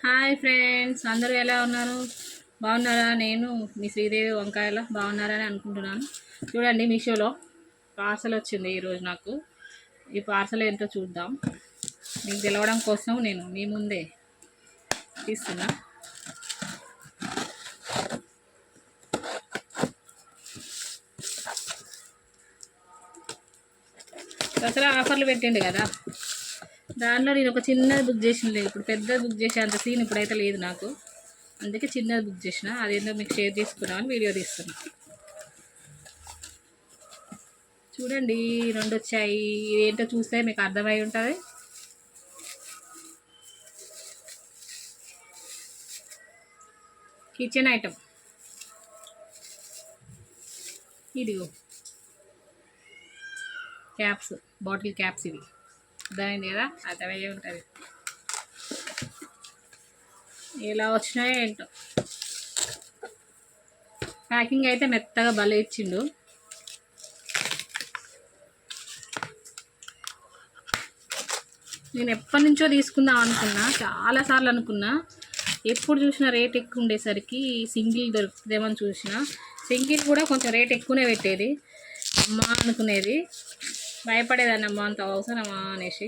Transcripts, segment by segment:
Hi friends, అందరూ ఎలా ఉన్నారు? బాగున్నారా? నేను మీ శ్రీదేవి వంకాయల బాగున్నారని అనుకుంటున్నాను. చూడండి, మీషోలో పార్సల్ వచ్చింది ఈరోజు నాకు. ఈ పార్సల్ ఏంటో చూద్దాం. మీకు తెలవడం కోసం నేను మీ ముందే తీస్తున్నా. దసరా ఆఫర్లు పెట్టిండు కదా, దాంట్లో నేను ఒక చిన్నది బుక్ చేసిన. ఇప్పుడు పెద్దది బుక్ చేసే అంత సీన్ ఇప్పుడైతే లేదు నాకు, అందుకే చిన్నది బుక్ చేసిన. అదేందో మీకు షేర్ చేసుకున్నామని వీడియో తీస్తున్నా. చూడండి, రెండు వచ్చాయి. ఏంటో చూస్తే మీకు అర్థమై ఉంటుంది. కిచెన్ ఐటమ్, ఇదిగో క్యాప్స్, బాటిల్ క్యాప్స్. ఇవి అర్థమైంది కదా, అర్థమయ్యే ఉంటుంది. ఎలా వచ్చినాయో ఏంటో. ప్యాకింగ్ అయితే మెత్తగా భలే ఇచ్చిండు. నేను ఎప్పటి నుంచో తీసుకుందాం అనుకున్నా, చాలాసార్లు అనుకున్నా. ఎప్పుడు చూసినా రేట్ ఎక్కువ ఉండేసరికి సింగిల్ దొరుకుతుందేమో చూసిన. సింగిల్ కూడా కొంచెం రేట్ ఎక్కువనే పెట్టేది. అమ్మ అనుకునేది, భయపడేదాన్ని, అమ్మ అంత అవసరమా అనేసి.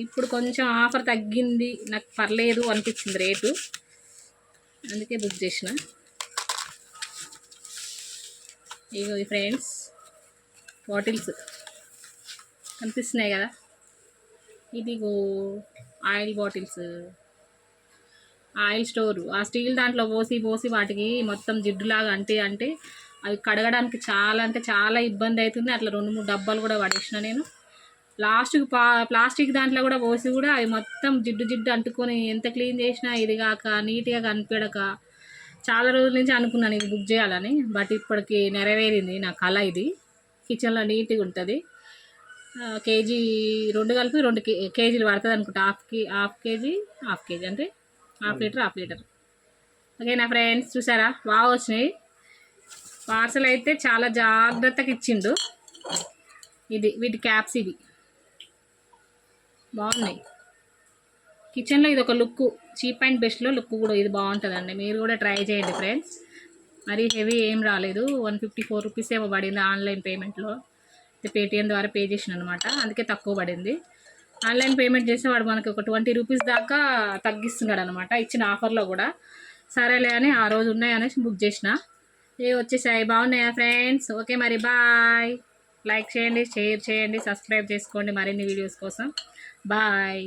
ఇప్పుడు కొంచెం ఆఫర్ తగ్గింది, నాకు పర్లేదు అనిపించింది రేటు, అందుకే బుక్ చేసిన. ఇగో ఈ ఫ్రెండ్స్, బాటిల్స్ కనిపిస్తున్నాయి కదా, ఇదిగో ఆయిల్ బాటిల్స్, ఆయిల్ స్టోరు. ఆ స్టీల్ దాంట్లో పోసి పోసి వాటికి మొత్తం జిడ్డులాగా అంటే అవి కడగడానికి చాలా అంటే చాలా ఇబ్బంది అవుతుంది. అట్లా 2-3 డబ్బాలు కూడా పడేసిన నేను. లాస్ట్కి ప్లాస్టిక్ దాంట్లో కూడా పోసి కూడా అవి మొత్తం జిడ్డు జిడ్డు అంటుకొని ఎంత క్లీన్ చేసినా ఇది కాక నీట్గా కనిపించక చాలా రోజుల నుంచి అనుకున్నాను ఇది బుక్ చేయాలని. బట్ ఇప్పటికి నెరవేరింది నా కళ. ఇది కిచెన్లో నీట్గా ఉంటుంది. కేజీ 2 కలిపి 2 కేజీలు పడుతుంది అనుకుంటా. హాఫ్ కేజీ అంటే హాఫ్ లీటర్. ఓకే నా ఫ్రెండ్స్, చూసారా బాగా వచ్చినాయి. పార్సల్ అయితే చాలా జాగ్రత్తగా ఇచ్చిండు. వీటి క్యాప్స్ ఇవి బాగున్నాయి. కిచెన్లో ఇది ఒక లుక్, చీప్ అండ్ బెస్ట్లో లుక్ కూడా ఇది బాగుంటుందండి. మీరు కూడా ట్రై చేయండి ఫ్రెండ్స్. మరీ హెవీ ఏం రాలేదు, 154 రూపీస్ ఏమో పడింది ఆన్లైన్ పేమెంట్లో. పేటిఎం ద్వారా పే చేసిన అనమాట, అందుకే తక్కువ పడింది. ఆన్లైన్ పేమెంట్ చేస్తే వాడు మనకి ఒక 20 రూపీస్ దాకా తగ్గిస్తున్నాడు అనమాట, ఇచ్చిన ఆఫర్లో కూడా. సరేలే అని ఆ రోజు ఉన్నాయి అనేసి బుక్ చేసిన. వచ్చేసాయి. బాగున్నాయా ఫ్రెండ్స్? ఓకే మరి బాయ్. లైక్ చేయండి, షేర్ చేయండి, సబ్స్క్రైబ్ చేసుకోండి మరిన్ని వీడియోస్ కోసం. బాయ్.